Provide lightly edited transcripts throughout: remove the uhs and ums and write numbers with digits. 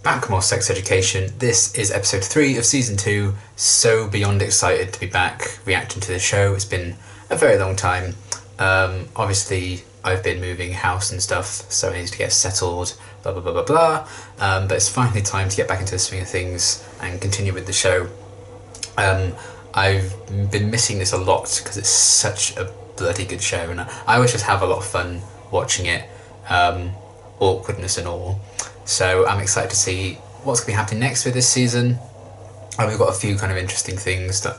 Back with more Sex Education. This is episode 3 of season 2. So beyond excited to be back reacting to the show. It's been a very long time. Obviously, I've been moving house and stuff, so I need to get settled, blah blah blah blah blah. But it's finally time to get back into the swing of things and continue with the show. I've been missing this a lot because it's such a bloody good show, and I always just have a lot of fun watching it, awkwardness and all. So I'm excited to see what's going to be happening next with this season. We've got a few kind of interesting things that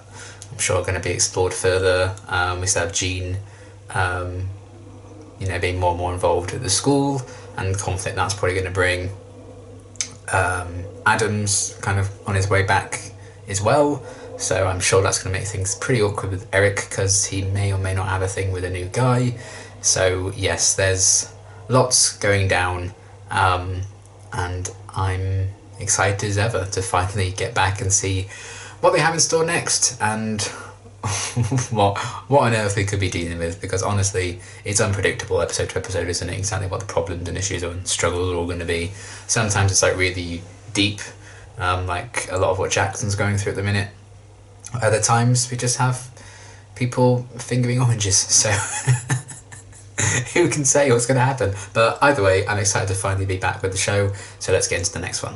I'm sure are going to be explored further. We still have Jean, being more and more involved at the school, and the conflict that's probably going to bring. Adam's kind of on his way back as well, so I'm sure that's going to make things pretty awkward with Eric, because he may or may not have a thing with a new guy. So yes, there's lots going down. And I'm excited as ever to finally get back and see what they have in store next, and what on earth we could be dealing with, because honestly it's unpredictable episode to episode, isn't it, exactly what the problems and issues and struggles are all going to be. Sometimes it's like really deep, like a lot of what Jackson's going through at the minute. Other times we just have people fingering oranges, so who can say what's going to happen? But either way, I'm excited to finally be back with the show, so let's get into the next one.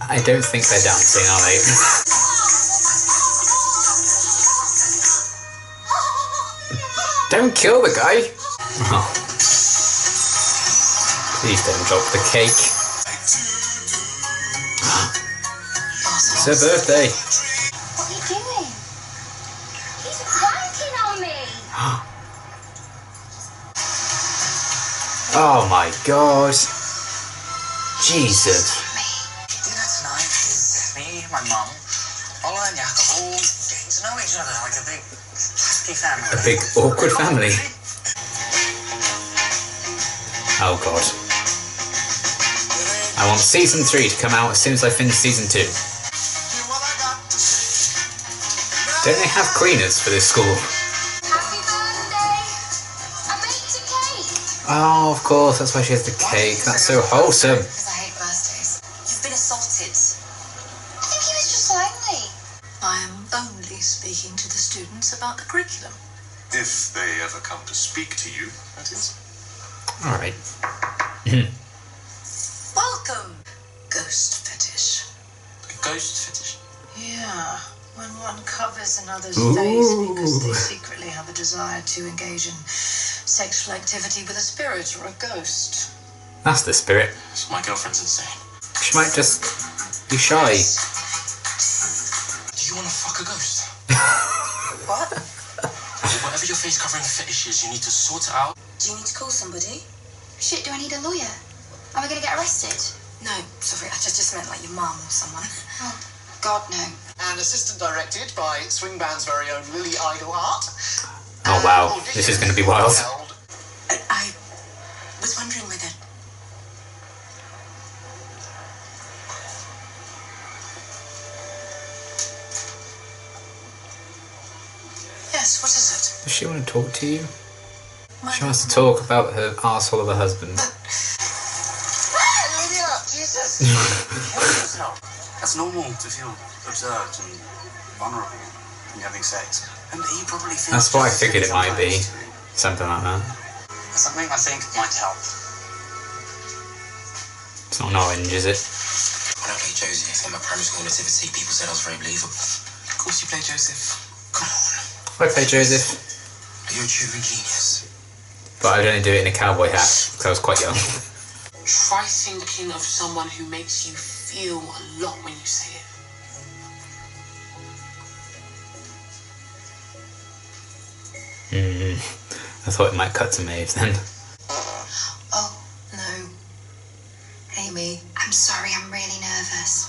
I don't think they're dancing, are they? Don't kill the guy! Oh. Please don't drop the cake. It's her birthday. What are you doing? He's wanking on me. Oh my god. Jesus. Dinner tonight is me, my mum, Ola and Jakob all getting to know each other like a big happy family. A big awkward family. Oh god. I want season 3 to come out as soon as I finish season 2. Don't they have cleaners for this school? Happy birthday! I baked a cake! Oh, of course, that's why she has the cake. That's so wholesome. Because I hate birthdays. You've been assaulted. I think he was just lonely. I am only speaking to the students about the curriculum. If they ever come to speak to you, that is. Alright. Welcome, ghost fetish. A ghost fetish? Yeah, when one covers another's face because they secretly have a desire to engage in sexual activity with a spirit or a ghost. That's the spirit. So my girlfriend's insane. She might just be shy. Do you want to fuck a ghost? What? Whatever your face covering fetish is, you need to sort it out. Do you need to call somebody? Shit, do I need a lawyer? Am I going to get arrested? No, sorry, I just meant like your mum or someone. Oh, God, no. And assistant directed by Swing Band's very own Lily Idle Art. Oh wow, this is going to be wild. I was wondering whether... Yes, what is it? Does she want to talk to you? My She wants to talk about her arsehole of a husband. Lydia, Jesus! Kill yourself. That's normal to feel observed and vulnerable when you're having sex. And he probably feels... That's what I just figured it might be. sometimes. Something like that. Something I think might help. It's not an orange, is it? When I played Joseph in my primary school nativity, people said I was very believable. Of course you play Joseph. Come on. I play Joseph, You're a true genius. but I'd only do it in a cowboy hat because I was quite young. Try thinking of someone who makes you feel a lot when you say it. I thought it might cut to Maeve then. Oh, no. Amy. I'm sorry, I'm really nervous.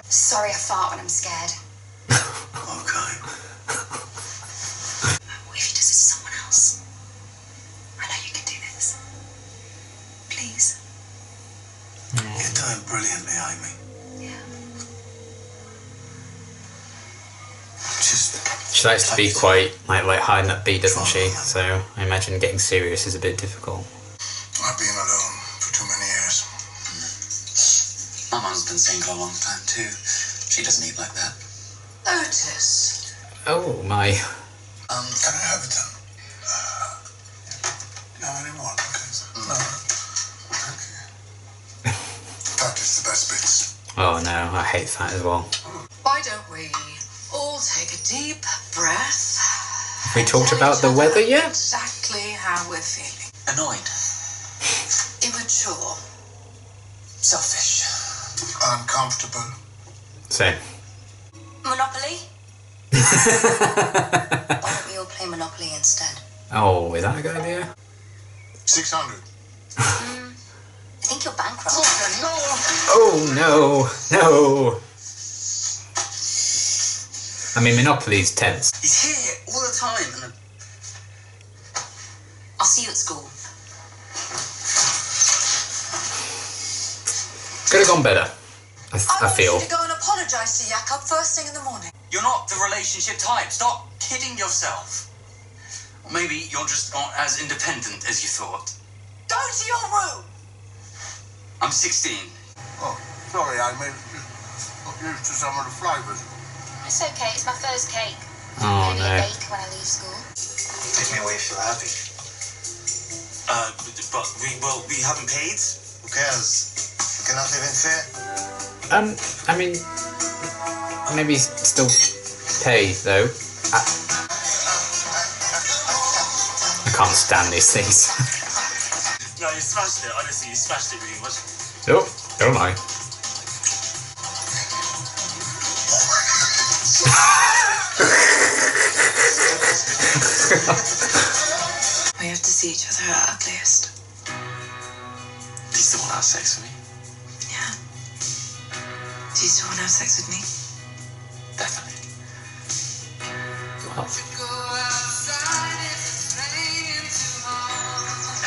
Sorry, I fart when I'm scared. Okay. What if he does it to someone else? I know you can do this. Please. You're doing brilliantly, Amy. Yeah. Just She likes to be quite like high and upbeat, doesn't she? So I imagine getting serious is a bit difficult. I've been alone for too many years. My mum's been single a long time too. She doesn't eat like that. Otis. Oh my. Can I have it then? You have any more cookies? No. Thank you. That is the best bits. Oh no, I hate that as well. Why don't we all take a deep breath? Have we talked and about tell the each other weather yet? Exactly how we're feeling. Annoyed. Immature. Selfish. Uncomfortable. Same. Monopoly? Why don't we all play Monopoly instead? Oh, is that a good idea? 600. I think you're bankrupt. Oh no, no. I mean, Monopoly's tense. He's here all the time, and I'll see you at school. Could have gone better. I feel. I want you to go and apologise to Jakob first thing in the morning. you're not the relationship type. Stop kidding yourself. Or maybe you're just not as independent as you thought. Go to your room. I'm 16. Oh, sorry, I made used to some of the flavours. It's okay, it's my first cake. Oh Maybe no. a bake when I leave school. Take me away if you're happy. But we haven't paid. Who cares? We cannot live in fear. I mean, maybe still pay though. I can't stand these things. No, you smashed it. Honestly, you smashed it really much. Oh, don't I? We have to see each other at our ugliest. Do you still want to have sex with me? Yeah. Do you still want to have sex with me? Definitely. Well,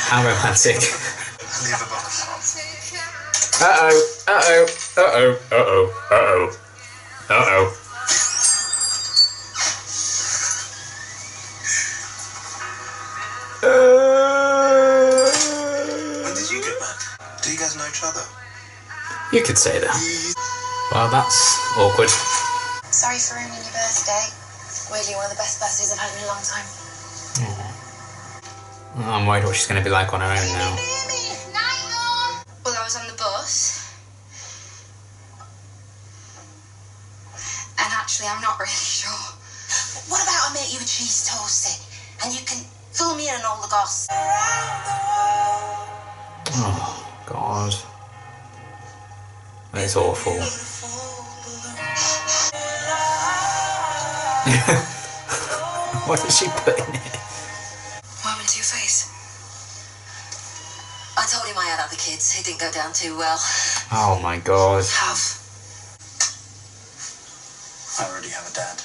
how romantic. Unbelievable. Uh-oh, uh-oh, uh-oh, uh-oh, uh-oh, uh-oh. When did you get back? Do you guys know each other? You could say that. Well, that's awkward. Sorry for ruining your birthday. Weirdly, one of the best birthdays I've had in a long time. I'm worried what she's going to be like on her own now. Well, I was on the bus. And actually, I'm not really sure. What about I make you a cheese toastie? And you can fill me in on all the gossip. Oh, God. That is awful. What did she put in it? What happened to your face? I told him I had other kids. It didn't go down too well. Oh my God. Have. I already have a dad.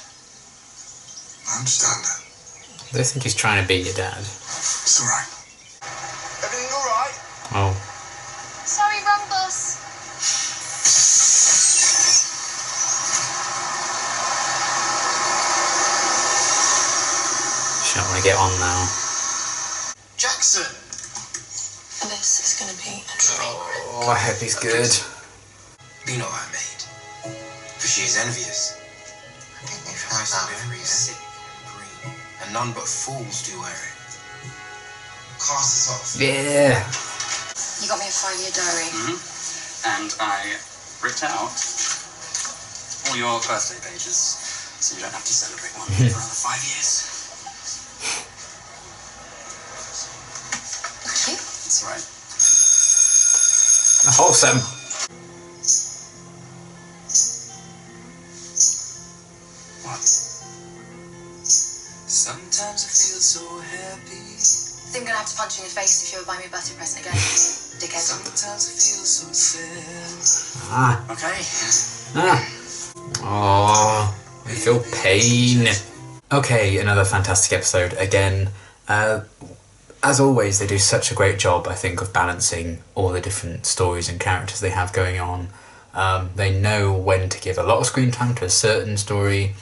I understand that. I don't think he's trying to be your dad. It's alright. Everything alright? Oh. Sorry, wrong bus. She don't want to get on now. Jackson! This is going to be a dream. Oh, I hope he's good. Do you know what I made? For she is envious. Christ very sick and green, and none but fools do wear it. Cast it off. Yeah. You got me a 5-year diary. And I ripped out all your birthday pages, so you don't have to celebrate one for another 5 years. Thank you. That's right. Wholesome. What? Sometimes I feel so happy. I think I'm gonna have to punch you in the face if you ever buy me a birthday present again, dickhead. Sometimes I feel so sad. Ah. Okay. Ah. Oh, I feel pain. Okay, another fantastic episode. Again, as always, they do such a great job, I think, of balancing all the different stories and characters they have going on. They know when to give a lot of screen time to a certain story,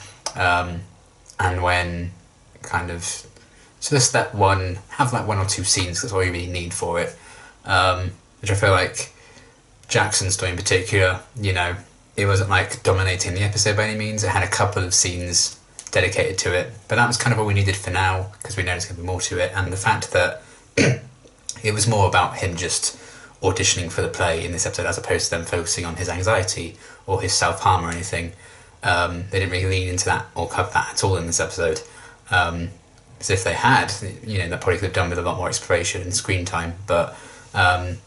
and when kind of, so the step one, have like 1 or 2 scenes, that's all you really need for it, which I feel like Jackson's story in particular, you know, it wasn't like dominating the episode by any means. It had a couple of scenes dedicated to it, but that was kind of all we needed for now, because we know there's going to be more to it. And the fact that it was more about him just auditioning for the play in this episode, as opposed to them focusing on his anxiety or his self-harm or anything. They didn't really lean into that or cover that at all in this episode. So if they had, you know, that probably could have done with a lot more exploration and screen time. But the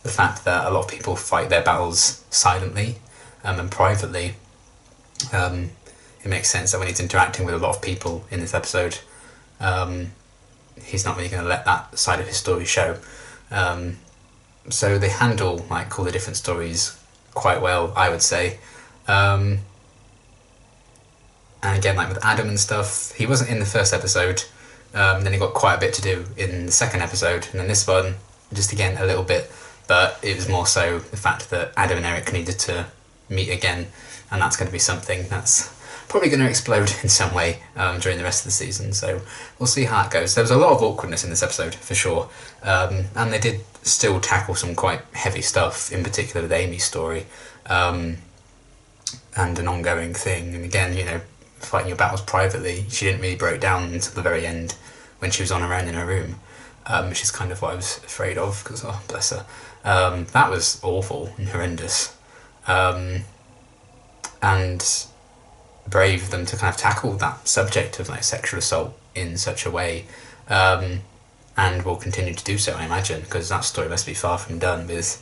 fact that a lot of people fight their battles silently and privately, it makes sense that when he's interacting with a lot of people in this episode, he's not really going to let that side of his story show. So they handle like all the different stories quite well, I would say. And again, like with Adam and stuff, he wasn't in the first episode, then he got quite a bit to do in the second episode, and then this one, just again a little bit, but it was more so the fact that Adam and Eric needed to meet again, and that's going to be something that's probably going to explode in some way during the rest of the season, so we'll see how it goes. There was a lot of awkwardness in this episode, for sure, and they did still tackle some quite heavy stuff, in particular with Amy's story, and an ongoing thing, and again, you know, fighting your battles privately. She didn't really break down until the very end when she was on her own in her room, which is kind of what I was afraid of, because, oh, bless her. That was awful and horrendous. And brave of them to kind of tackle that subject of like sexual assault in such a way, and will continue to do so, I imagine, because that story must be far from done with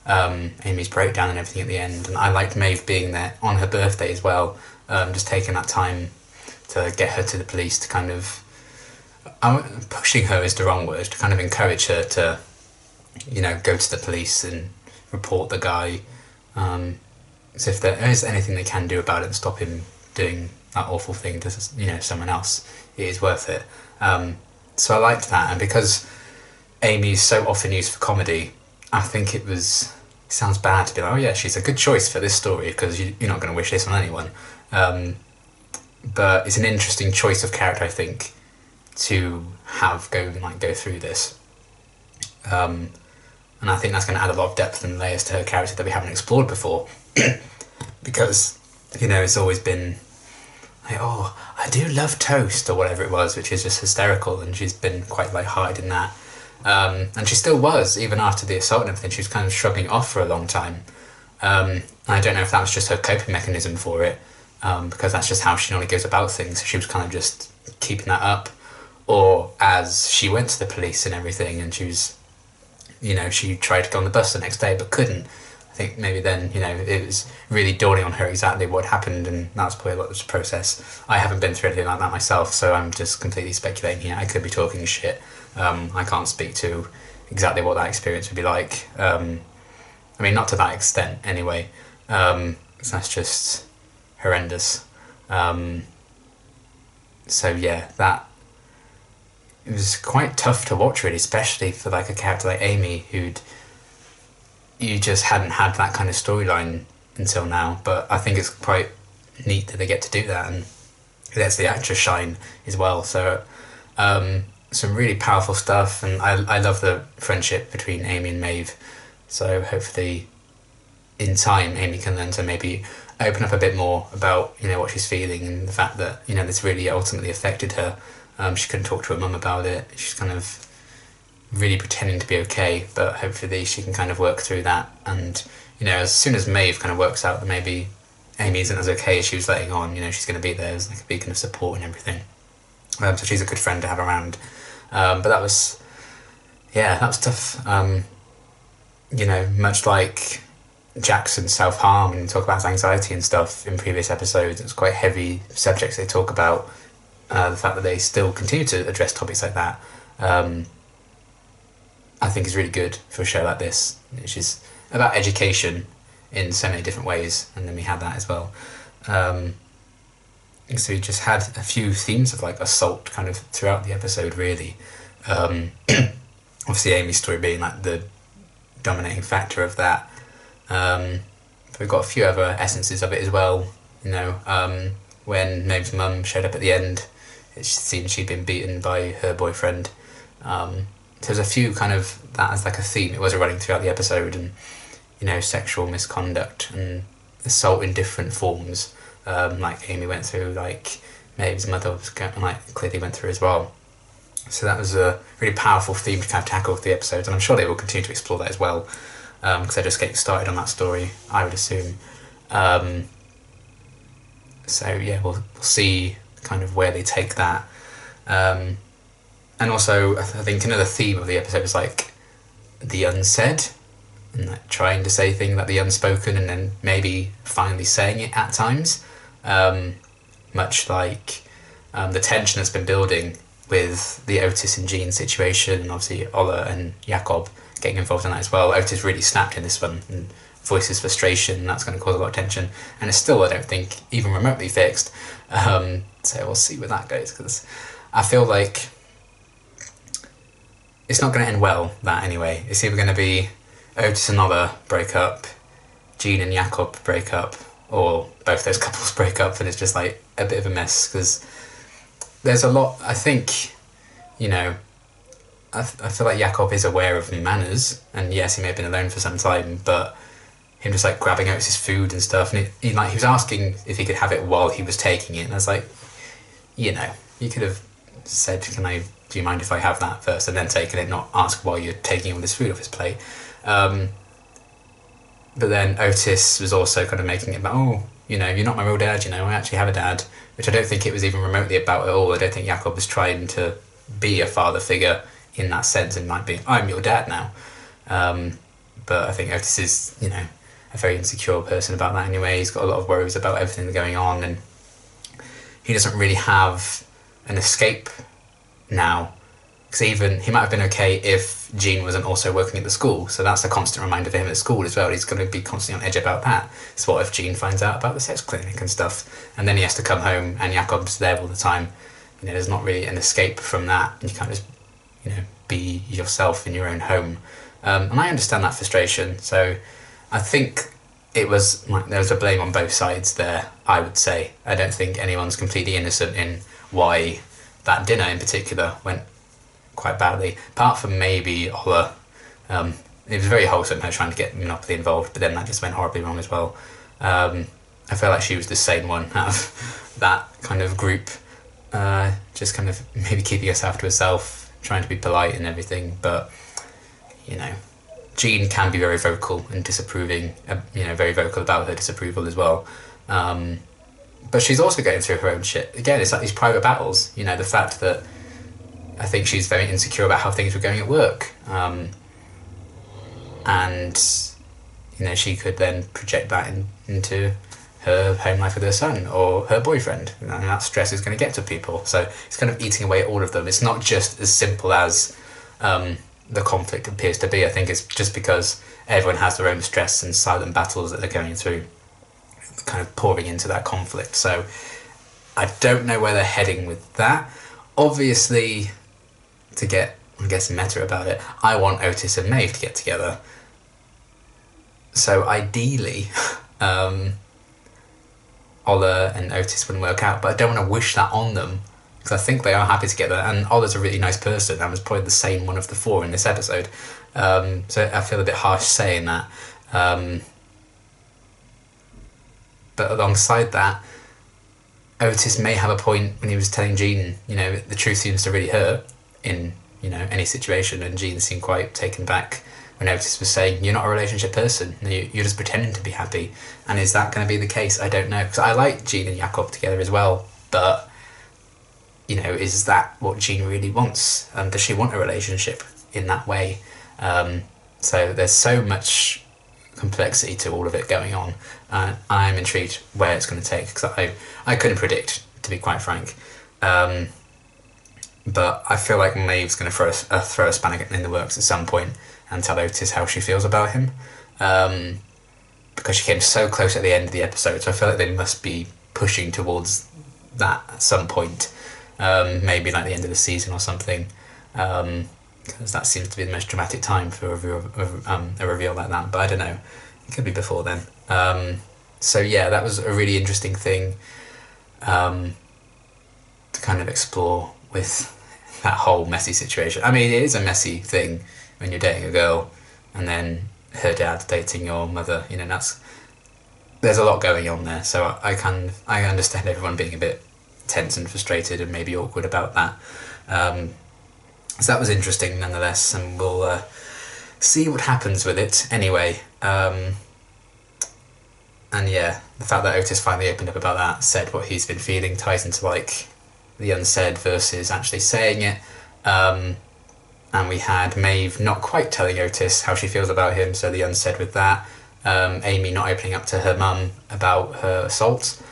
Amy's breakdown and everything at the end. And I liked Maeve being there on her birthday as well, just taking that time to get her to the police, to kind of, pushing her is the wrong word, to kind of encourage her to, you know, go to the police and report the guy. So if there is anything they can do about it and stop him doing that awful thing to, you know, someone else, it is worth it. So I liked that, and because Amy's so often used for comedy, I think it sounds bad to be like, oh yeah, she's a good choice for this story, because you're not going to wish this on anyone. But it's an interesting choice of character, I think, to have go through this. And I think that's going to add a lot of depth and layers to her character that we haven't explored before. Because, you know, it's always been like, oh, I do love toast, or whatever it was, which is just hysterical, and she's been quite light-hearted in that. And she still was, even after the assault and everything. She was kind of shrugging it off for a long time. And I don't know if that was just her coping mechanism for it, because that's just how she normally goes about things. She was kind of just keeping that up. Or as she went to the police and everything, and she was, you know, she tried to go on the bus the next day but couldn't. I think maybe then, you know, it was really dawning on her exactly what happened, and that's probably a lot of the process. I haven't been through anything like that myself, so I'm just completely speculating here. I could be talking shit. I can't speak to exactly what that experience would be like. I mean, not to that extent anyway. That's just horrendous. So yeah, it was quite tough to watch, really, especially for like a character like Amy, you just hadn't had that kind of storyline until now. But I think it's quite neat that they get to do that, and it lets the actress shine as well. So some really powerful stuff, and I love the friendship between Amy and Maeve. So hopefully in time Amy can learn to maybe open up a bit more about, you know, what she's feeling, and the fact that, you know, this really ultimately affected her. She couldn't talk to her mum about it. She's kind of really pretending to be okay, but hopefully she can kind of work through that. And, you know, as soon as Maeve kind of works out that maybe Amy isn't as okay as she was letting on, you know, she's going to be there as like a beacon of support and everything. So she's a good friend to have around. But that was tough. You know, much like Jackson's self-harm and talk about his anxiety and stuff in previous episodes, it's quite heavy subjects they talk about. The fact that they still continue to address topics like that, I think is really good for a show like this, which is about education in so many different ways, and then we had that as well. So we just had a few themes of like assault kind of throughout the episode, really. Obviously Amy's story being like the dominating factor of that. But we've got a few other essences of it as well, you know. when Maeve's mum showed up at the end, it seemed she'd been beaten by her boyfriend. So there's a few kind of that as like a theme. It was running throughout the episode, and sexual misconduct and assault in different forms, like Amy went through, like Maeve's mother was clearly went through as well. So that was a really powerful theme to kind of tackle with the episodes, and I'm sure they will continue to explore that as well, because they're just getting started on that story, I would assume. So yeah, we'll see kind of where they take that. And also, I think another theme of the episode is like the unsaid, and like trying to say things like the unspoken, and then maybe finally saying it at times. Much like the tension that's been building with the Otis and Jean situation, and obviously Ola and Jakob getting involved in that as well. Otis really snapped in this one and voices frustration, and that's going to cause a lot of tension. And it's still, I don't think, even remotely fixed. So we'll see where that goes, because I feel like it's not going to end well, that anyway. It's either going to be Otis and Ola break up, Jean and Jakob break up, or both those couples break up, and it's just like a bit of a mess, because there's a lot, I think, I feel like Jakob is aware of manners, and yes, he may have been alone for some time, but him just like grabbing Otis's food and stuff, and he was asking if he could have it while he was taking it, and I was like, you could have said, do you mind if I have that first, and then taken it, not ask while you're taking all this food off his plate. But then Otis was also kind of making it about, you're not my real dad, I actually have a dad, which I don't think it was even remotely about at all. I don't think Jakob was trying to be a father figure in that sense, and might be, I'm your dad now. But I think Otis is, a very insecure person about that anyway. He's got a lot of worries about everything that's going on, and he doesn't really have an escape now. Because even, he might have been okay if Jean wasn't also working at the school, so that's a constant reminder for him at school as well. He's going to be constantly on edge about that. So what if Jean finds out about the sex clinic and stuff, and then he has to come home and Jakob's there all the time? There's not really an escape from that. You can't just, be yourself in your own home. And I understand that frustration, so I think it was, there was a blame on both sides there, I would say. I don't think anyone's completely innocent in why that dinner in particular went quite badly, apart from maybe Ola. It was very wholesome, her trying to get Monopoly involved, but then that just went horribly wrong as well. I feel like she was the sane one out of that kind of group, just kind of maybe keeping herself to herself, trying to be polite and everything, but Jean can be very vocal and disapproving, very vocal about her disapproval as well. But she's also going through her own shit. Again, it's like these private battles, the fact that I think she's very insecure about how things were going at work. And she could then project that into her home life with her son or her boyfriend, and that stress is going to get to people. So it's kind of eating away at all of them. It's not just as simple as the conflict appears to be. I think it's just because everyone has their own stress and silent battles that they're going through, kind of pouring into that conflict. So I don't know where they're heading with that. Obviously, to get, I guess, meta about it, I want Otis and Maeve to get together. So ideally, Ola and Otis wouldn't work out, but I don't want to wish that on them, because I think they are happy together, and Ola's a really nice person and was probably the sane one of the four in this episode. So I feel a bit harsh saying that. But alongside that, Otis may have a point when he was telling Jean, the truth seems to really hurt in, any situation, and Jean seemed quite taken back when Otis was saying, you're not a relationship person, you're just pretending to be happy. And is that going to be the case? I don't know, because I like Jean and Jakob together as well, but is that what Jean really wants? Does she want a relationship in that way? So there's so much complexity to all of it going on. I'm intrigued where it's going to take, because I couldn't predict, to be quite frank. But I feel like Maeve's going to throw a spanner in the works at some point and tell Otis how she feels about him. Because she came so close at the end of the episode, so I feel like they must be pushing towards that at some point. Maybe like the end of the season or something. Because that seems to be the most dramatic time for a reveal like that. But I don't know. It could be before then. So yeah, that was a really interesting thing. to kind of explore with that whole messy situation. I mean, it is a messy thing when you're dating a girl and then her dad dating your mother. You know, there's a lot going on there. So I understand everyone being a bit tense and frustrated and maybe awkward about that. So that was interesting nonetheless, and we'll see what happens with it anyway. And yeah, the fact that Otis finally opened up about that, said what he's been feeling, ties into like the unsaid versus actually saying it. And we had Maeve not quite telling Otis how she feels about him, so the unsaid with that. Amy not opening up to her mum about her assault.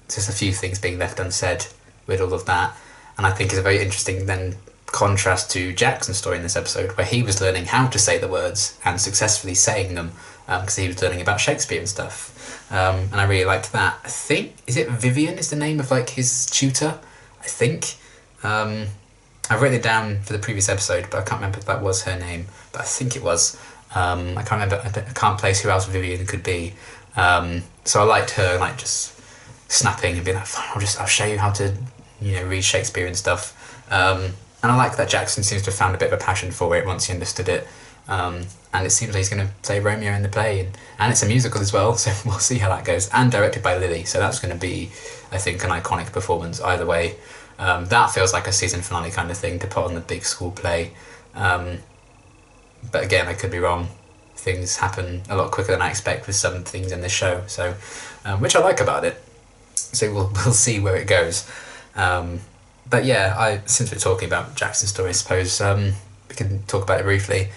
Just a few things being left unsaid with all of that. And I think it's a very interesting then contrast to Jackson's story in this episode, where he was learning how to say the words and successfully saying them, because he was learning about Shakespeare and stuff. And I really liked that. I think, is it Vivian is the name of like his tutor? I think. I've written it down for the previous episode, but I can't remember if that was her name, but I think it was. I can't remember, I can't place who else Vivian could be. So I liked her like just snapping and being like, fine, I'll show you how to, you know, read Shakespeare and stuff. And I like that Jackson seems to have found a bit of a passion for it once he understood it. And it seems like he's going to play Romeo in the play, and it's a musical as well, so we'll see how that goes. And directed by Lily, so that's going to be, I think, an iconic performance either way. That feels like a season finale kind of thing to put on the big school play. But again, I could be wrong. Things happen a lot quicker than I expect with some things in this show, so which I like about it. So we'll see where it goes. But yeah, since we're talking about Jackson's story, I suppose we can talk about it briefly.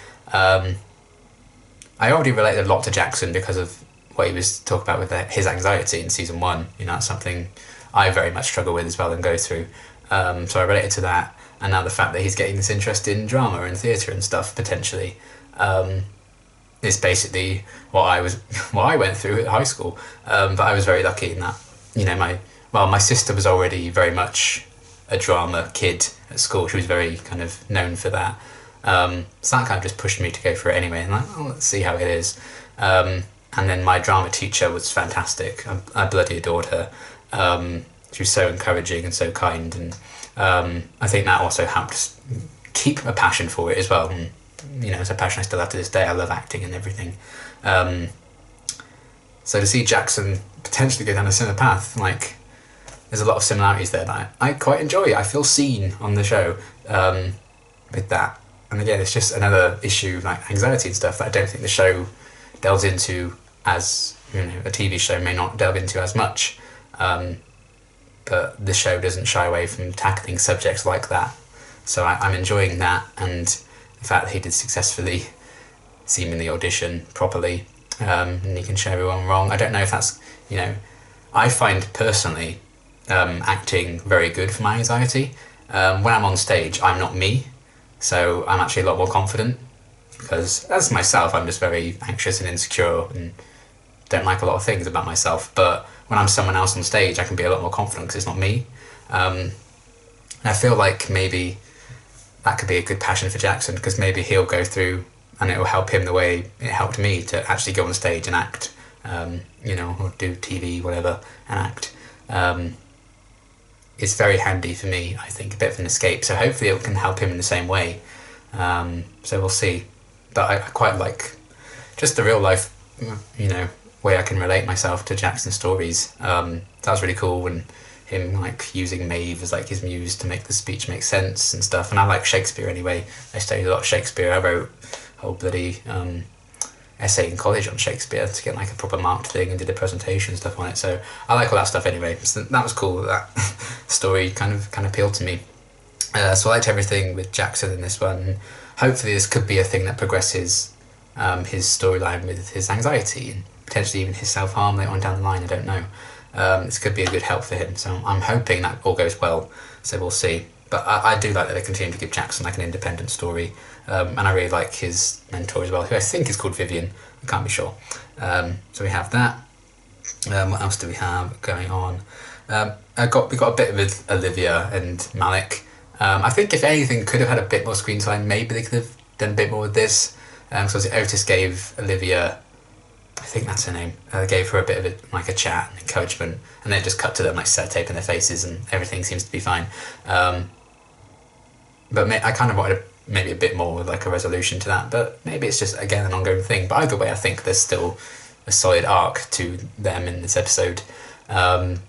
I already related a lot to Jackson because of what he was talking about with his anxiety in season 1. You know, that's something I very much struggle with as well and go through. So I related to that, and now the fact that he's getting this interest in drama and theatre and stuff potentially is basically what I went through at high school. But I was very lucky in that, you know, my sister was already very much a drama kid at school. She was very kind of known for that. So that kind of just pushed me to go for it anyway, and like, let's see how it is. And then my drama teacher was fantastic. I bloody adored her. She was so encouraging and so kind, and I think that also helped keep a passion for it as well. And, you know, it's a passion I still have to this day. I love acting and everything. So to see Jackson potentially go down a similar path, like, there's a lot of similarities there that I quite enjoy. I feel seen on the show with that. And again, it's just another issue like anxiety and stuff that I don't think the show delves into as, you know, a TV show may not delve into as much. But the show doesn't shy away from tackling subjects like that. So I'm enjoying that, and the fact that he did successfully, seemingly audition properly, and he can show everyone wrong. I don't know if that's, you know, I find personally acting very good for my anxiety. When I'm on stage, I'm not me, so I'm actually a lot more confident, because as myself, I'm just very anxious and insecure and don't like a lot of things about myself. But when I'm someone else on stage, I can be a lot more confident because it's not me. And I feel like maybe that could be a good passion for Jackson, because maybe he'll go through and it will help him the way it helped me to actually go on stage and act, you know, or do TV, whatever, and act. It's very handy for me, I think, a bit of an escape. So hopefully it can help him in the same way. So we'll see. But I quite like just the real life, you know, way I can relate myself to Jackson's stories. That was really cool, and him like using Maeve as like his muse to make the speech make sense and stuff. And I like Shakespeare anyway. I studied a lot of Shakespeare. I wrote a whole bloody essay in college on Shakespeare to get like a proper marked thing, and did a presentation and stuff on it. So I like all that stuff anyway. So that was cool. That story kind of appealed to me. So I liked everything with Jackson in this one. Hopefully this could be a thing that progresses his storyline with his anxiety and potentially even his self-harm later on down the line. I don't know. This could be a good help for him. So I'm hoping that all goes well. So we'll see. But I do like that they continue to give Jackson like an independent story. And I really like his mentor as well, who I think is called Vivian. I can't be sure. So we have that. What else do we have going on? We got a bit with Olivia and Malik. I think if anything could have had a bit more screen time. Maybe they could have done a bit more with this. So Otis gave Olivia I think that's her name, gave her a bit of a chat and encouragement, and then just cut to them like sellotape in their faces and everything seems to be fine. But I kind of wanted maybe a bit more like a resolution to that, but maybe it's just again an ongoing thing. But either way, I think there's still a solid arc to them in this episode, and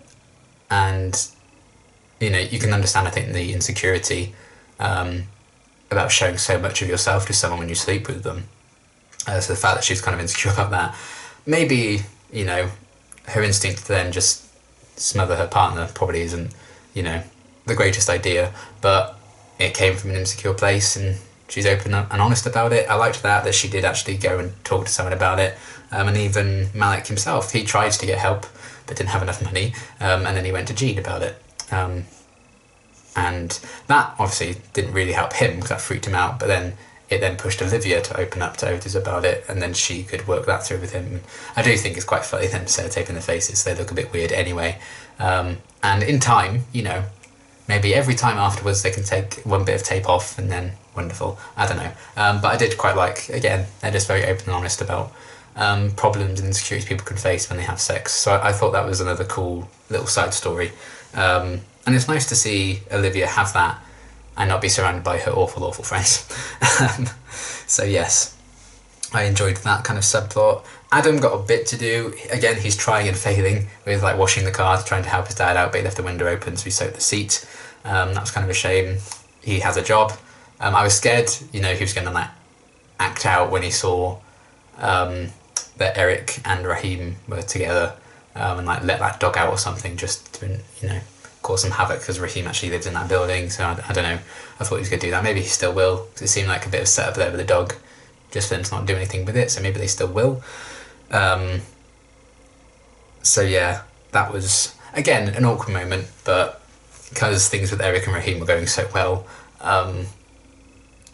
you know, you can understand, I think, the insecurity about showing so much of yourself to someone when you sleep with them. So the fact that she's kind of insecure about that, maybe, you know, her instinct to then just smother her partner probably isn't, you know, the greatest idea, but it came from an insecure place and she's open and honest about it. I liked that she did actually go and talk to someone about it, and even Malik himself, he tried to get help but didn't have enough money, and then he went to Jean about it. And that obviously didn't really help him because that freaked him out, but then it then pushed Olivia to open up to Otis about it, and then she could work that through with him. I do think it's quite funny them sellotaping their faces, they look a bit weird anyway. And in time, you know, maybe every time afterwards they can take one bit of tape off and then wonderful. I don't know. But I did quite like, again, they're just very open and honest about problems and insecurities people can face when they have sex. So I thought that was another cool little side story. And it's nice to see Olivia have that and not be surrounded by her awful friends. So yes, I enjoyed that kind of subplot. Adam got a bit to do. Again, he's trying and failing with like washing the car, trying to help his dad out, but he left the window open, so he soaked the seat. That was kind of a shame. He has a job. I was scared, you know, he was going to like act out when he saw that Eric and Raheem were together, and like let that dog out or something, just to, you know, cause some havoc, because Raheem actually lives in that building. So I don't know. I thought he was going to do that. Maybe he still will, because it seemed like a bit of setup there with the dog, just for them to not do anything with it. So maybe they still will. So yeah, that was again an awkward moment, but because things with Eric and Raheem were going so well, and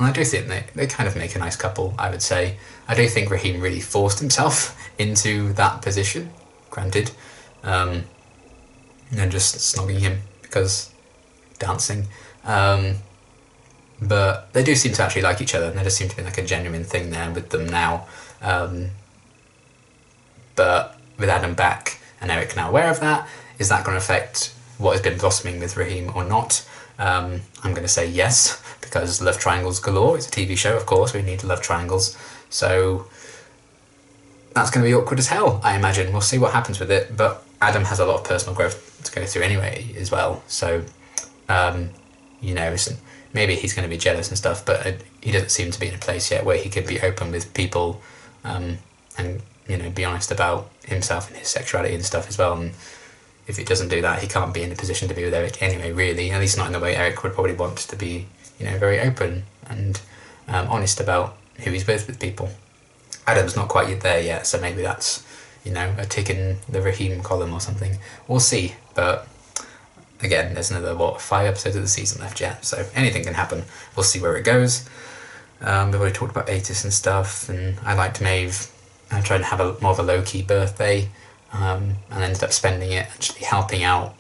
I do think they kind of make a nice couple, I would say. I do think Raheem really forced himself into that position, granted, and just snogging him because dancing. But they do seem to actually like each other, and there does seem to be like a genuine thing there with them now. But with Adam back and Eric now aware of that, is that going to affect what has been blossoming with Raheem or not? I'm going to say yes, because love triangles galore. It's a TV show, of course, we need love triangles. So that's going to be awkward as hell, I imagine. We'll see what happens with it, but Adam has a lot of personal growth to go through anyway as well. So, you know, maybe he's going to be jealous and stuff, but he doesn't seem to be in a place yet where he could be open with people, and, you know, be honest about himself and his sexuality and stuff as well. And if he doesn't do that, he can't be in a position to be with Eric anyway, really. At least not in the way Eric would probably want to be, you know, very open and honest about who he's with people. Adam's not quite there yet, so maybe that's, you know, a tick in the Raheem column or something. We'll see, but again, there's another, 5 episodes of the season left yet, so anything can happen. We'll see where it goes. We've already talked about Otis and stuff, and I liked Maeve trying to have more of a low-key birthday, and ended up spending it actually helping out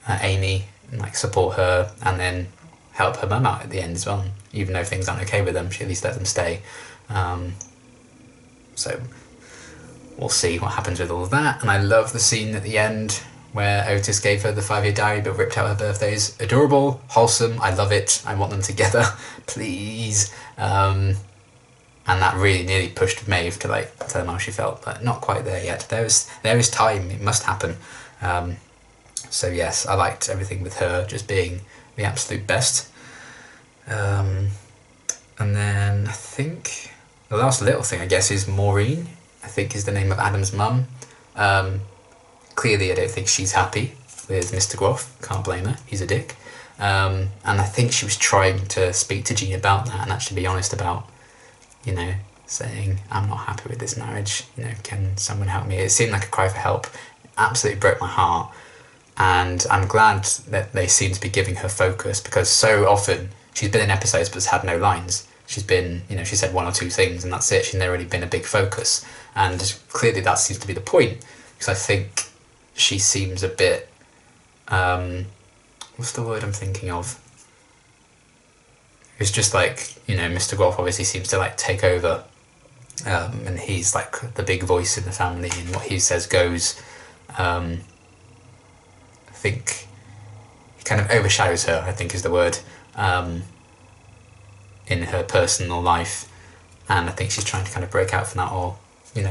Amy and like support her, and then help her mum out at the end as well. Even though things aren't okay with them, she at least let them stay. So we'll see what happens with all of that. And I love the scene at the end where Otis gave her the 5-year diary but ripped out her birthdays. Adorable, wholesome, I love it. I want them together, please. And that really nearly pushed Maeve to like tell them how she felt, but not quite there yet. There is time, it must happen. So yes, I liked everything with her just being the absolute best. And then I think the last little thing, I guess, is Maureen, I think is the name of Adam's mum. Clearly I don't think she's happy with Mr. Groff, can't blame her, he's a dick. And I think she was trying to speak to Jean about that and actually be honest about, you know, saying, I'm not happy with this marriage, you know, can someone help me? It seemed like a cry for help, absolutely broke my heart. And I'm glad that they seem to be giving her focus, because so often she's been in episodes but has had no lines. She's been, you know, she said 1 or 2 things and that's it. She's never really been a big focus. And clearly that seems to be the point, because I think she seems a bit, what's the word I'm thinking of? It's just like, you know, Mr. Groff obviously seems to like take over and he's like the big voice in the family, and what he says goes. I think he kind of overshadows her, I think is the word, in her personal life, and I think she's trying to kind of break out from that, or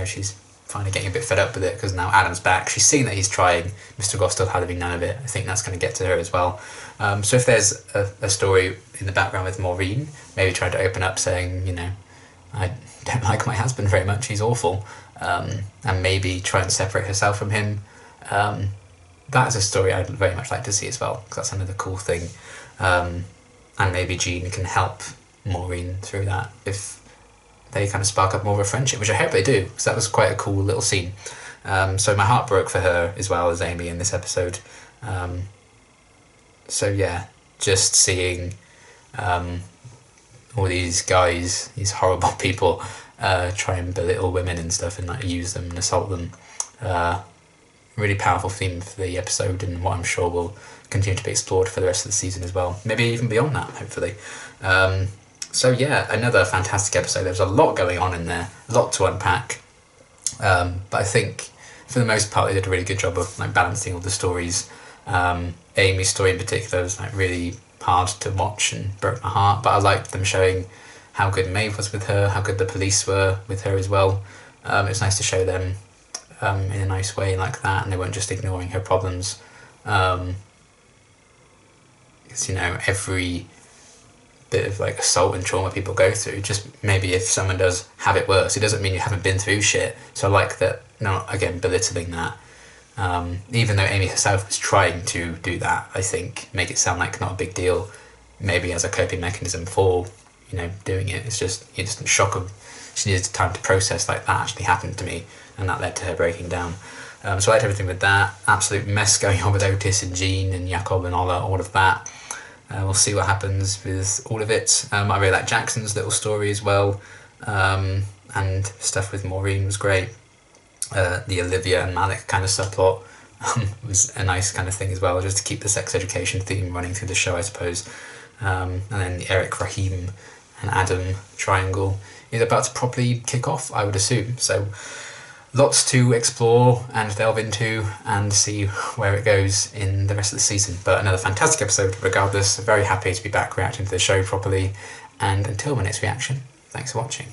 she's finally getting a bit fed up with it because now Adam's back. She's seen that he's trying. Mr. Goss still having none of it. I think that's going to get to her as well. So if there's a story in the background with Maureen, maybe trying to open up saying, I don't like my husband very much, he's awful, and maybe try and separate herself from him. That's a story I'd very much like to see as well, because that's another cool thing. And maybe Jean can help Maureen through that if they kind of spark up more of a friendship, which I hope they do, because that was quite a cool little scene. So my heart broke for her as well as Amy in this episode. So yeah, just seeing all these guys, these horrible people, try and belittle women and stuff and like use them and assault them. Really powerful theme for the episode, and what I'm sure will continue to be explored for the rest of the season as well. Maybe even beyond that, hopefully. So yeah, another fantastic episode. There's a lot going on in there, a lot to unpack. But I think for the most part they did a really good job of like balancing all the stories. Amy's story in particular was like really hard to watch and broke my heart, but I liked them showing how good Maeve was with her, how good the police were with her as well. It's nice to show them in a nice way like that, and they weren't just ignoring her problems. Because every bit of like assault and trauma people go through, just maybe if someone does have it worse, it doesn't mean you haven't been through shit. So I like that, not again belittling that. Even though Amy herself was trying to do that, I think make it sound like not a big deal, maybe as a coping mechanism for doing it. It's just you just shock of she needed time to process like that actually happened to me, and that led to her breaking down. So I liked everything with that. Absolute mess going on with Otis and Jean and Jakob and Ola, all of that. We'll see what happens with all of it. I really like Jackson's little story as well, and stuff with Maureen was great. The Olivia and Malik kind of subplot was a nice kind of thing as well, just to keep the sex education theme running through the show, I suppose. And then the Eric, Raheem and Adam triangle is about to properly kick off, I would assume. So lots to explore and delve into and see where it goes in the rest of the season. But another fantastic episode regardless. Very happy to be back reacting to the show properly. And until my next reaction, thanks for watching.